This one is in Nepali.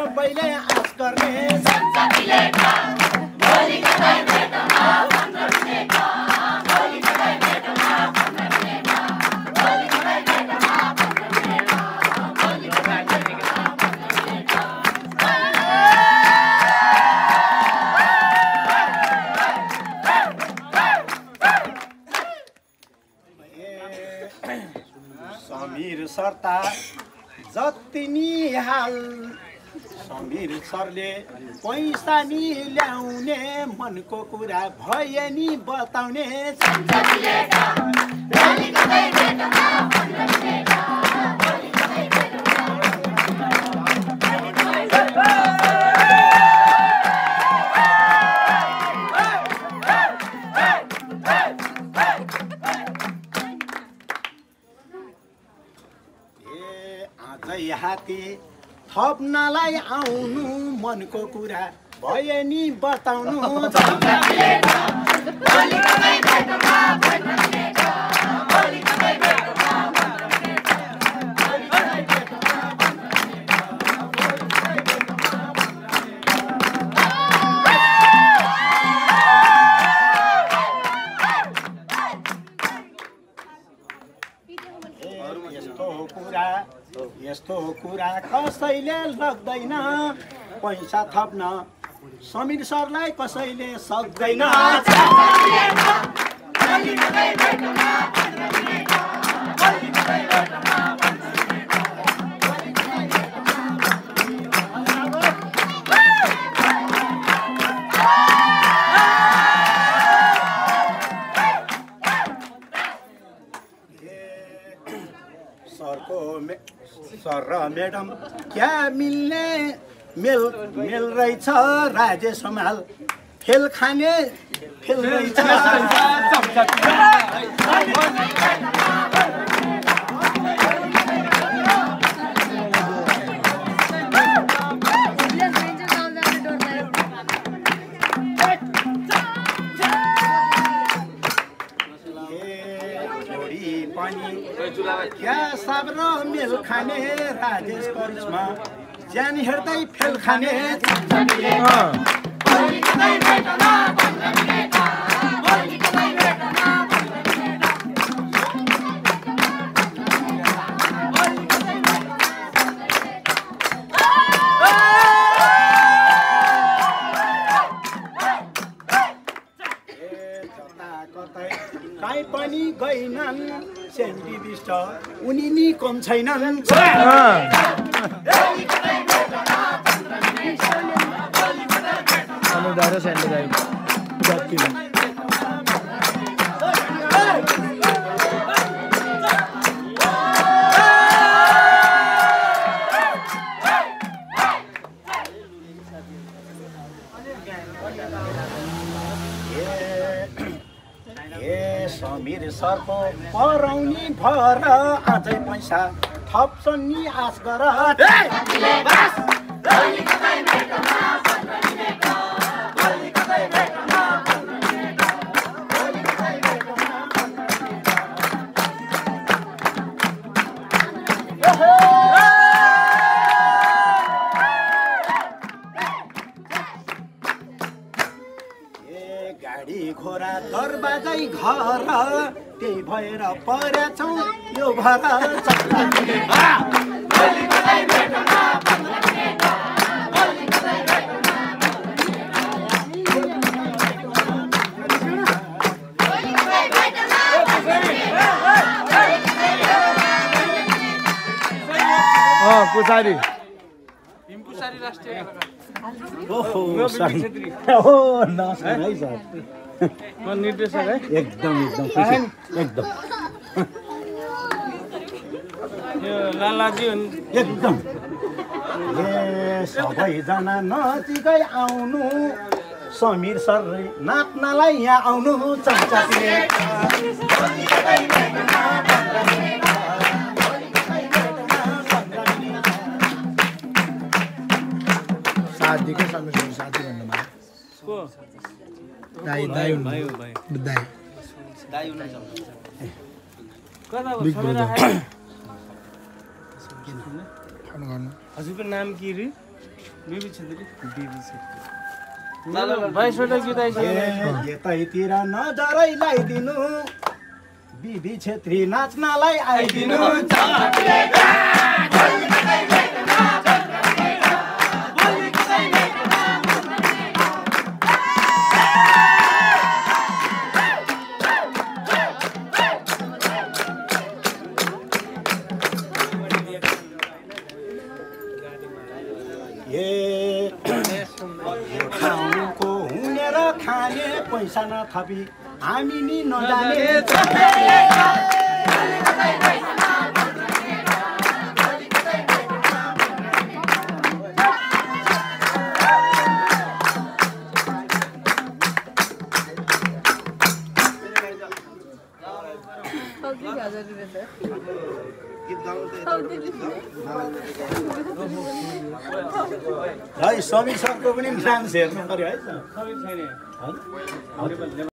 सबैले आश गर्ने समीर सरता जति नि हाल समीर सरले पैसा नि ल्याउने मनको कुरा भए नि बताउने हाती थप्नलाई आउनु मनको कुरा भए नि बताउनु यस्तो कुरा कसैले लाग्दैन पैसा थप्न समीर सरलाई कसैले सक्दैन सर र म्याडम क्या मिल्ने मेल रहेछ राजेश हमाल फेल खाने फेल रहेछ क्या साब र मेल खाने राजेश करिश्मा ज्यान हेर्दै फेल खाने काहीँ पनि गइनन् सेन्डी बिस्ट उनी नि कम छैनन् समीर सरको पराउनी भर अझै पैसा थप्छन् नि आश गर गाडी घोडा दरबाजै घर त्यही भएर परेछौँ यो भर पुसारी ओहो नमस्कार है सर निर्देशक है एकदम लालाजी एकदम सबैजना नजिकै आउनु समीर सर नाच्नलाई यहाँ आउनु साथीको समीर साथी भन्नुभयो दाइ दाइ दाइ दाइ हजुरको नाम के रे? बिबी छेत्री मेरो 22 वटा गीत आइसक्यो यतैतिर नजरै लगाइदिनु बिबी छेत्री नाच्नलाई आइदिनु खानुको हुने र खाने पैसा नथपी हामी नि नजाने है समीर सरको पनि डान्स हेर्नु पर्यो है सबै छैन